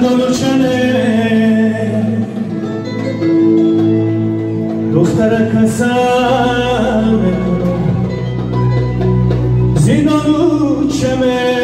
دلوچنه دختر کسل زیدانو چمه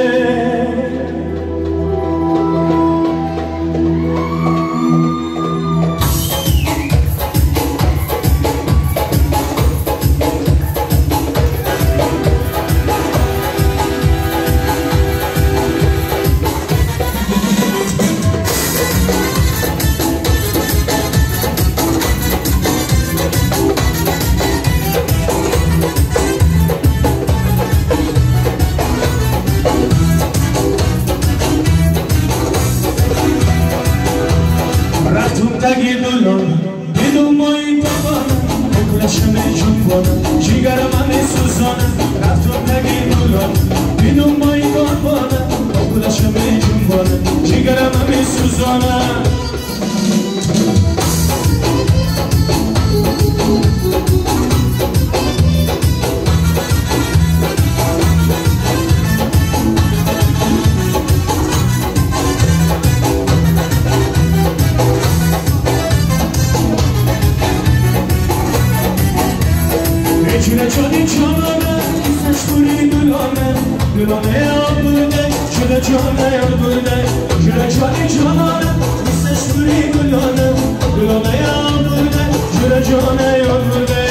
دیدم مایی تابانم بکلشم جنبانم جیگرم همه سوزانم رفتم تگی دولانم دیدم مایی تابانم بکلشم جنبانم جیگرم همه سوزانم Çile çoni çanane, saçları dülane, dülane yapıldı, çile çane yapıldı. Çile çoni çanane, saçları dülane, dülane yapıldı, çile çane yapıldı.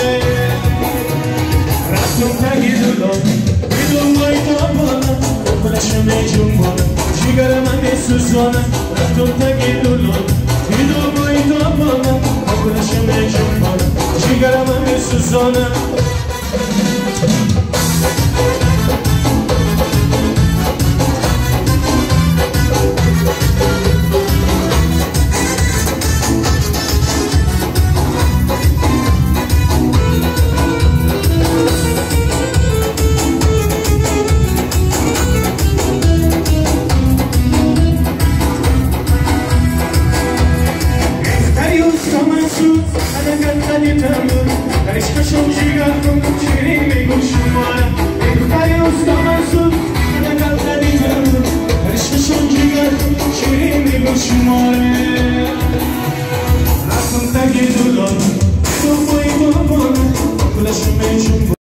Raktım tagi dülane, bidum vay tabana, oklaşım ecumana, cigaram ane suzana. Raktım tagi dülane, bidum vay tabana, oklaşım ecumana, cigaram ane suzana.